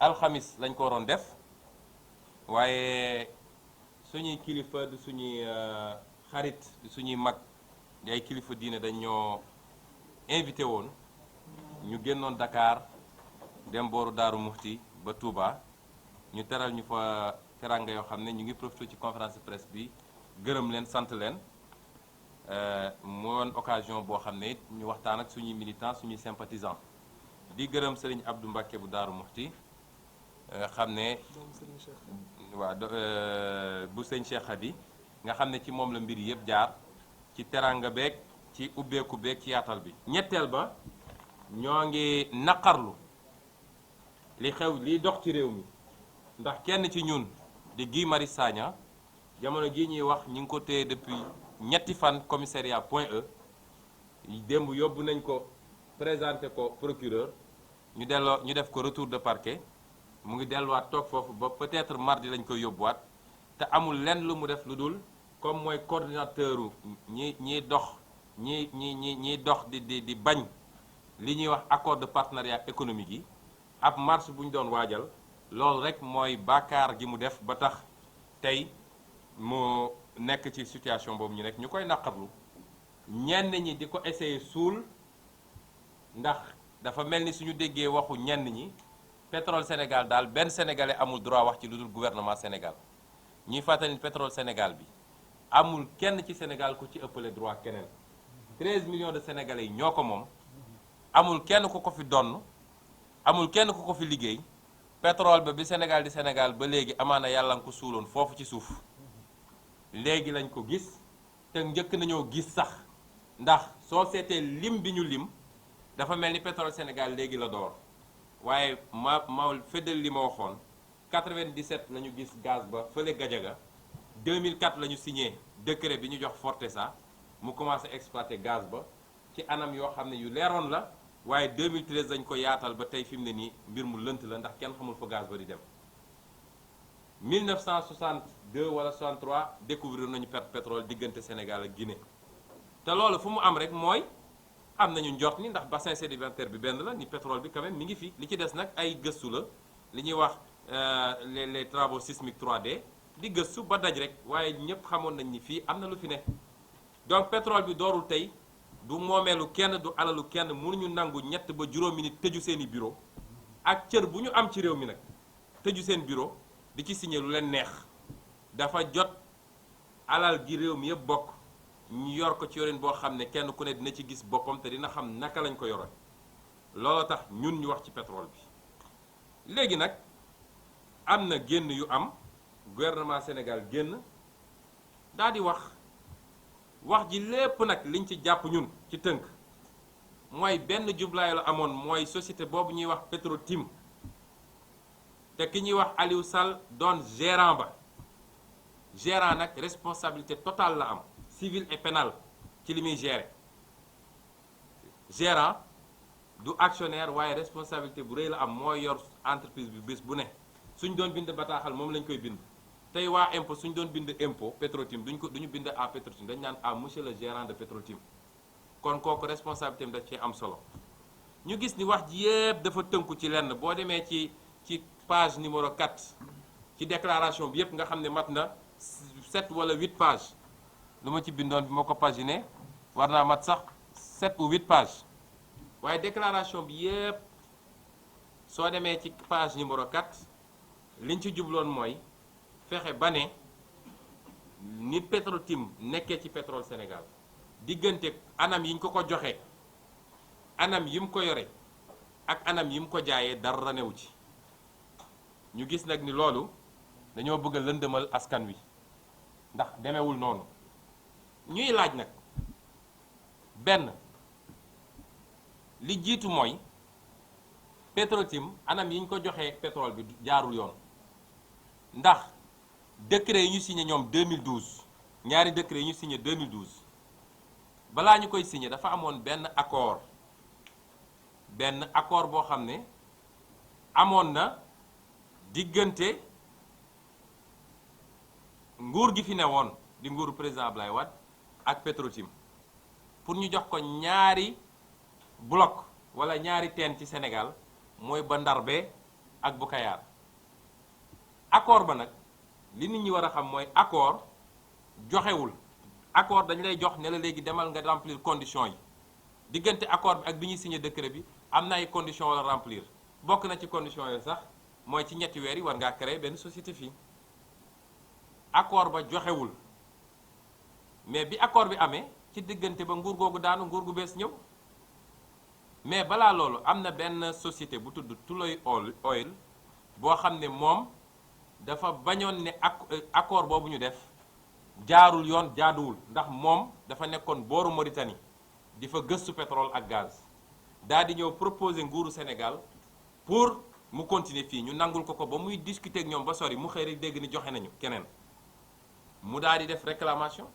alxamis lañ ko waroon def waaye suñuy kilifa du suñuy xarit du suñuy mag di ay kilifa diine dañ ñoo invité woon ñu génnoon Dakar dem booru Daaru Muxti ba Touba ñu teral ñu fa teranga yoo xam ne ñu ngi profité ci conférence de presse bi gërëm leen sant leen mu woon occasion boo xam ne it ñu waxtaan ak suñuy militants suñuy sympathisants di gërëm Serigne Abdou Mbacké bu Daaru Muxti xam ne waaw bu sëñ Cheikh Khady nga xam ne ci moom la mbir yëpp jaar ci teranga beeg ci ubbeeku beeg ci yaatal bi ñetteel ba ñoo ngi naqarlu li xew liy dox ci réew mi ndax kenn ci ñun di Guy Marius Sagna jamono jii ñuy wax ñi ngi ko téye depuis ñetti fan commissariat Point E démb yóbbu nañ ko présenté ko procureur ñu def ko retour de parquet mu ngi delluwaat toog foofu ba peut-être mardi lañ koy yóbbuwaat te amul lenn lu mu def lu dul comme mooy coordinateur ñiy dox ñiy dox di bañ li ñuy wax accord de partenariat économique yi ab marche bu ñu doon waajal loolu rek mooy bàkkaar gi mu def ba tax tey mu nekk ci situation boobu ñu nekk ñu koy naqarlu ñenn ñi di ko essayer suul ndax dafa mel ni suñu déggee waxu ñenn ñi pétrole Sénégal daal benn sénégalais amul droit wax ci lu dul gouvernement Sénégal ñuy fàttali ni pétrole Sénégal bi amul kenn ci Sénégal ku ci ëppale droit keneen 13 millions de sénégalais yi ñoo ko moom amul kenn ku ko fi donn amul kenn ku ko fi liggéey pétrole ba bi Sénégal di Sénégal ba léegi amaana yàlla nga ko suuloon foofu ci suuf léegi lañ ko gis te njëkk nañoo gis sax ndax soo seetee lim bi ñu lim dafa mel ni pétrole Sénégal léegi la door waaye ma feddal li ma waxoon 97 la ñu gis gaz ba fële Gajaga 2004 la ñu signé décret bi ñu jox Fortesa mu commencé exploiter gaz ba ci anam yoo xam ne yu leeroon la waaye 2013 dañ ko yaatal ba tey fi mu ne nii mbir mu lënt la ndax kenn xamul fa gaz ba di dem 1962 wala 63 découvrir nañu pétrole diggante Sénégal ak Guinée te loolu fu mu am rek mooy am nañu njort ni ndax bassin sédimentaire bi benn la ni pétrole bi quand même mi ngi fi li ci des nag ay gëstu la li ñuy wax les travaux sismiques 3D di gëstu ba daj rek waaye ñëpp xamoon nañ ni fii am na lu fi ne donc pétrole bi doorul tey du moomeelu kenn du alalu kenn mënuñu nangu ñett ba juróomi nit tëju seeni bureau ak cër bu ñu am ci réew mi nag tëju seen bureau di ci signé lu leen neex dafa jot alal gi réew mi yëpp bokk ñu yor ko ci yorin boo xam ne kenn ku ne dina ci gis boppam te dina xam naka lañ ko yoroon loolu tax ñun ñu wax ci pétrole bi léegi nag am na génn yu am gouvernement Sénégal génn daal di wax ji lépp nag liñ ci jàpp ñun ci tënk mooy benn jublaay la amoon mooy société boobu ñuy wax Petro-Tim te ki ñuy wax Aliou Sall doon gérant ba gérant nag responsabilité totale la am civil et pénal ci li muy gérer gérant du actionnaire waaye responsabilité bu rëy la am mooy yor entreprise bi bés bu ne suñ doon bind bataaxal moom lañ koy bind tey waa impôt suñ doon bind impôt Petro-Tim duñu bind à Petro-Tim dañu naan à monsieur le gérant de Petro-Tim kon kooku responsabilité am daf cee am solo ñu gis ni wax ji yëpp dafa tënku ci lenn boo demee ci page numéro 4 ci déclaration bi yëpp nga xam ne mat na 7 wala 8 pages lu ma ci bindoon bi ma ko paginé war naa mat sax 7 ou 8 pages waaye déclaration bi yëpp soo demee ci page numéro 4 liñ ci jubloon mooy fexe ba ne ni Petro-Tim nekkee ci pétrole Sénégal diggante anam yi ñu ko joxe anam yi mu ko yore ak anam yi mu ko jaayee dara newu ci ñu gis nag ni loolu dañoo bëgg a lëndëmal askan wi ndax demewul noonu ñuy laaj nag benn li jiitu mooy Petro-Tim anam yi ñu ko joxee pétrole bi jaarul yoon ndax décret yi ñu signé ñoom 2012 ñaari décret yi ñu signé 2012 balaa ñu koy signé dafa amoon benn accord boo xam ne amoon na diggante nguur gi fi ne woon di nguuru président Ablaye Wade ak Petro-Tim pour ñu jox ko ñaari bloc wala ñaari teen ci Sénégal mooy ba Ndarbé ak bu Kayar. accord ba nag li nit ñi war a xam mooy accord joxewul. accord dañ lay jox ne la léegi demal nga remplir conditions yi diggante accord bi ak bi ñuy signé décret bi am na ay conditions wala remplir bokk na ci conditions yooyu sax mooy ci ñetti weer yi war ngaa créer benn société fii. accord ba joxewul mais bi accord bi amee ci diggante ba nguur googu daanu nguur gu bees ñëw mais balaa loolu am na benn société bu tudd Tullow Oil boo xam ne moom dafa bañoon ne accord boobu ñu def jaarul yoon jaaduwul ndax moom dafa nekkoon booru Mauritanie di fa gëstu pétrole ak gaz daal di ñëw proposer nguuru Sénégal pour mu continuer fii ñu nangul ko ba muy discuter ak ñoom ba sori mu xëy rek dégg ni joxe nañu keneen mu daal di def réclamation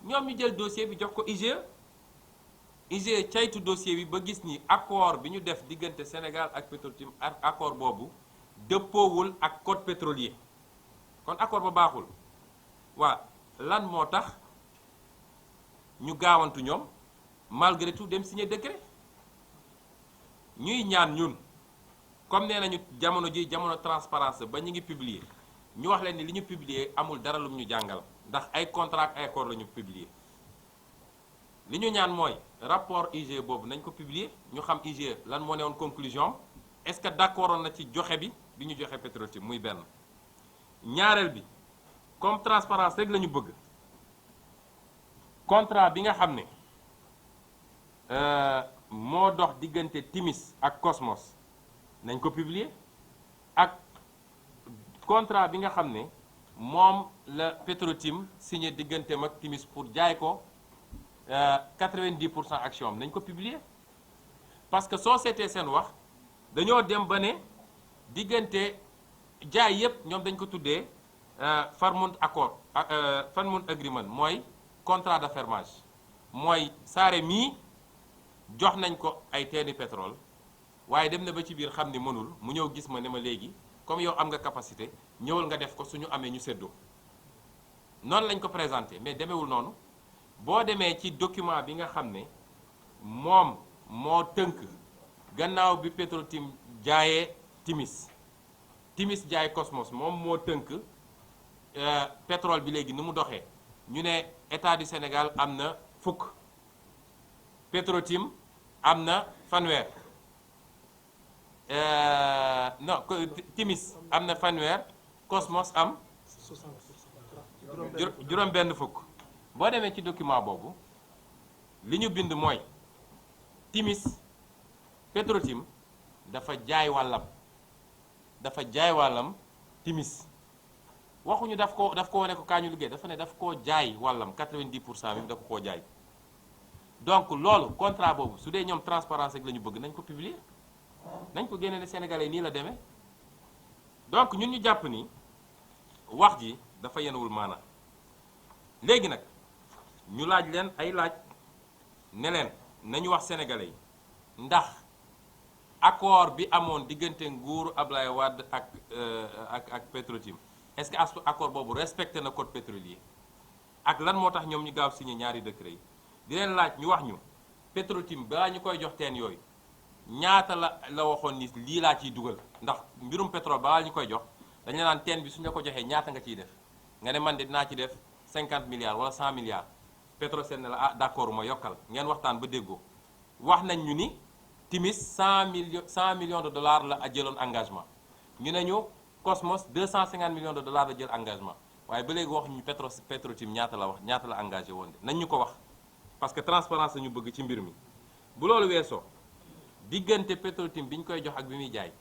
ñoom ñu jël dossier bi jox ko IGE caytu dossier bi ba gis ni accord bi ñu def diggante Sénégal ak Petrotim accord boobu dëppoowul ak code pétrolier kon accord ba baaxul. waa lan moo tax ñu gaawantu ñoom malgré tout dem signer décret ñuy ñaan ñun comme nee nañu jamono transparence ba ñu ngi publier ñu wax leen ni li ñu publier amul dara lum ñu jàngal ndax ay contrat ak ay accord la ñu publier li ñu ñaan mooy rapport IGE boobu nañ ko publier ñu xam IGE lan moo newoon conclusion est-ce que d'accord na ci joxe bi ñu joxe Petrotim muy benn ñaareel bi comme transparence rek la ñu bëgg contrat bi nga xam ne moo dox diggante Timis ak Cosmos nañ ko publier ak contrat bi nga xam ne moom la Petrotim signé digganteem ak Timis pour jaay ko 90% action am nañ ko publier parce que soo seetee seen wax dañoo dem ba ne diggante jaay yépp ñoom dañ ko tuddee Farmouth Accord Farmouth Agreement mooy contrat d'affermage mooy Saare mii jox nañ ko ay teeni pétrole waaye dem na ba ci biir xam ni mënul mu ñëw gis ma ne ma léegi comme yow am nga capacité ñëwal nga def ko suñu amee ñu séddoo noonu lañ ko présenté mais demewul noonu boo demee ci document bi nga xam ne moom moo tënk gannaaw bi Petrotim jaayee Timis jaay Cosmos moom moo tënk pétrole bi léegi ni mu doxee ñu ne état du Sénégal am na fukk Petrotim am na fanweer non Timis am na fanweer Cosmos am juróom benn fukk boo demee ci document boobu li ñu bind mooy Petrotim dafa jaay wàllam Timis waxuñu daf ko wane ko kaa ñu liggéey dafa ne daf koo jaay wàllam 90% bi dafa koo jaay donc loolu contrat boobu su dee ñoom transparence rek la ñu bëgg nañ ko publier nañ ko génne ne Sénégalais nii la demee donc ñun ñu jàpp ni wax ji dafa yenuwul maana léegi nag ñu laaj leen ay laaj ne leen nañu wax Sénégalais yi ndax accord bi amoon diggante nguuru Ablaye Wade ak Petrotim est-ce que accord boobu respecté na code pétrolier ak lan moo tax ñoom ñu gaaw signé ñaari décret yi di leen laaj ñu wax ñu Petrotim balaa ñu koy jox teen yooyu ñaata la waxoon ni lii laa ciy dugal ndax mbirum pétrole balaa ñu koy jox dañu la naan teen bi suñu la ko joxee ñaata nga ciy def nga ne man de dinaa ci def 50 milliards wala 100 milliards Petrosen ne la ah d'accord ma yokkal ngeen waxtaan ba déggoo wax nañ ñu ni Timis 100 millions de dollars la jëloon engagement ñu ne ñu Cosmos 250 millions de dollars la jël engagement waaye ba léegi waxuñu Petrotim ñaata la engagé woon de nañ ñu ko wax parce que transparence la ñu bëgg ci mbir mi bu loolu weesoo diggante Petrotim bi ñu koy jox ak bi muy jaay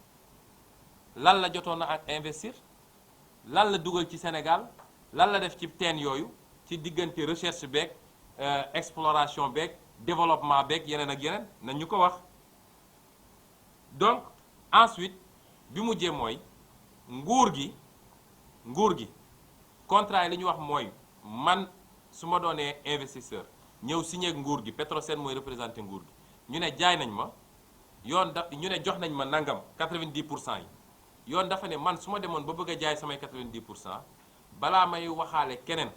lan la jotoon na investir lan la dugal ci Sénégal lan la def ci teen yooyu ci diggante recherche beeg exploration beeg développement beeg yeneen ak yeneen nañ ñu ko wax donc ensuite bi mujjee mooy nguur gi contrat yi li ñu wax mooy man su ma doonee investisseur ñëw signé ak nguur gi Petrosen mooy représenté nguur gi ñu ne jaay nañ ma ñu ne jox nañ ma nangam 90% yi yoon dafa ne man su ma demoon ba bëgg a jaay samay 90% balaa may waxaale keneen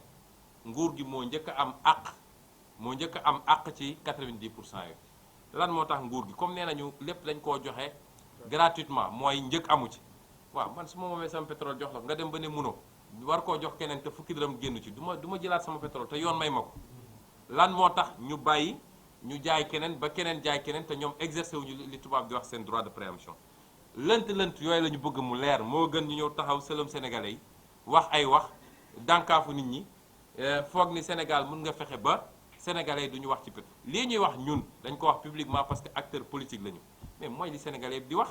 nguur gi moo njëkk a am àq ci 90% yi lan moo tax nguur gi comme nee nañu lépp dañ koo joxe gratuitement mooy njëg amu ci waaw man su ma moomee sama pétrole jox la nga dem ba ne munoo war koo jox keneen te fukki dërëm génn ci du ma jëlaat sama pétrole te yoon may ma ko lan moo tax ñu bàyyi ñu jaay keneen ba keneen jaay keneen te ñoom exercer wuñu li tubaab di wax seen droit de préemption lënt yooyu la ñu bëgg mu leer moo gën ñu ñëw taxaw sëlëm sénégalais yi wax ay wax dànkaafu nit ñi foog ni Sénégal mën nga fexe ba sénégalais yi du ñu wax ci pétrole lii ñuy wax ñun dañ ko wax publiquement parce que acteur politique lañu mais mooy li sénégalais di wax